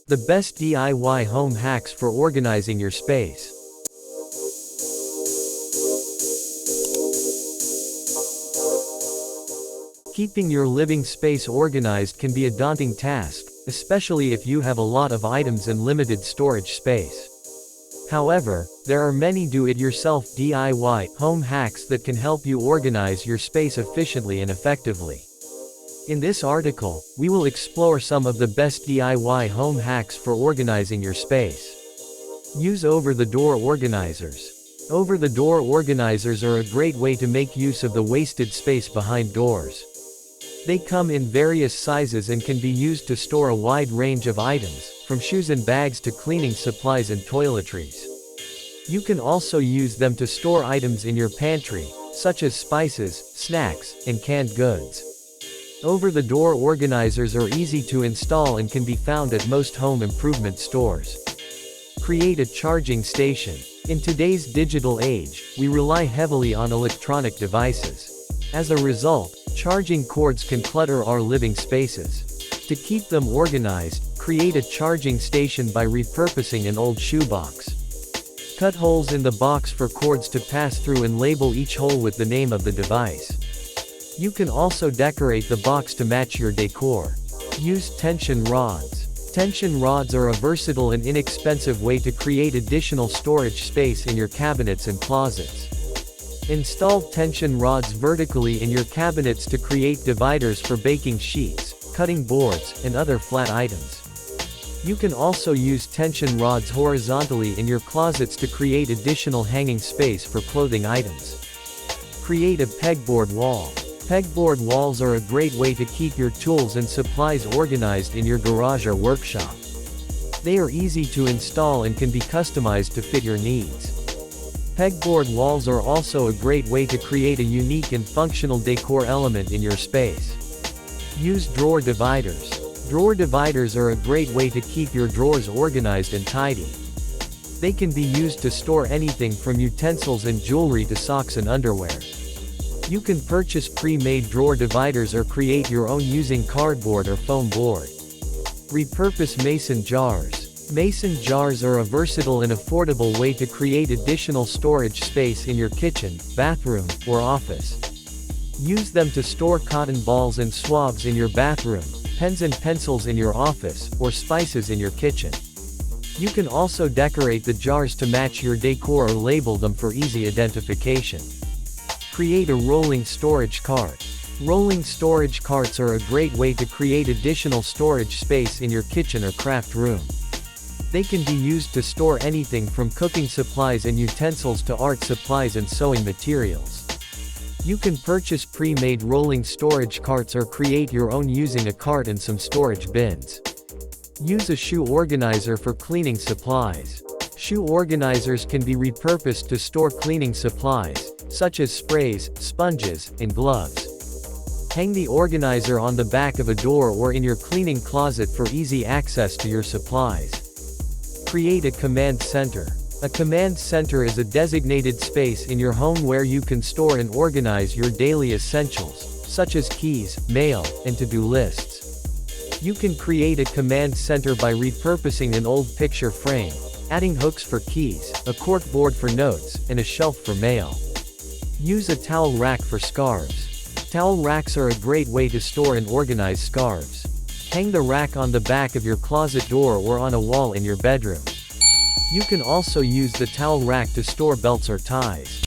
The best DIY home hacks for organizing your space. Keeping your living space organized can be a daunting task, especially if you have a lot of items and limited storage space. However, there are many do-it-yourself DIY home hacks that can help you organize your space efficiently and effectively. In this article, we will explore some of the best DIY home hacks for organizing your space. Use over-the-door organizers. Over-the-door organizers are a great way to make use of the wasted space behind doors. They come in various sizes and can be used to store a wide range of items, from shoes and bags to cleaning supplies and toiletries. You can also use them to store items in your pantry, such as spices, snacks, and canned goods. Over-the-door organizers are easy to install and can be found at most home improvement stores. Create a charging station. In today's digital age, we rely heavily on electronic devices. As a result, charging cords can clutter our living spaces. To keep them organized, create a charging station by repurposing an old shoebox. Cut holes in the box for cords to pass through and label each hole with the name of the device. You can also decorate the box to match your decor. Use tension rods. Tension rods are a versatile and inexpensive way to create additional storage space in your cabinets and closets. Install tension rods vertically in your cabinets to create dividers for baking sheets, cutting boards, and other flat items. You can also use tension rods horizontally in your closets to create additional hanging space for clothing items. Create a pegboard wall. Pegboard walls are a great way to keep your tools and supplies organized in your garage or workshop. They are easy to install and can be customized to fit your needs. Pegboard walls are also a great way to create a unique and functional decor element in your space. Use drawer dividers. Drawer dividers are a great way to keep your drawers organized and tidy. They can be used to store anything from utensils and jewelry to socks and underwear. You can purchase pre-made drawer dividers or create your own using cardboard or foam board. Repurpose mason jars. Mason jars are a versatile and affordable way to create additional storage space in your kitchen, bathroom, or office. Use them to store cotton balls and swabs in your bathroom, pens and pencils in your office, or spices in your kitchen. You can also decorate the jars to match your decor or label them for easy identification. Create a rolling storage cart. Rolling storage carts are a great way to create additional storage space in your kitchen or craft room. They can be used to store anything from cooking supplies and utensils to art supplies and sewing materials. You can purchase pre-made rolling storage carts or create your own using a cart and some storage bins. Use a shoe organizer for cleaning supplies. Shoe organizers can be repurposed to store cleaning supplies, such as sprays, sponges, and gloves. Hang the organizer on the back of a door or in your cleaning closet for easy access to your supplies. Create a command center. A command center is a designated space in your home where you can store and organize your daily essentials, such as keys, mail, and to-do lists. You can create a command center by repurposing an old picture frame, adding hooks for keys, a cork board for notes, and a shelf for mail. Use a towel rack for scarves. Towel racks are a great way to store and organize scarves. Hang the rack on the back of your closet door or on a wall in your bedroom. You can also use the towel rack to store belts or ties.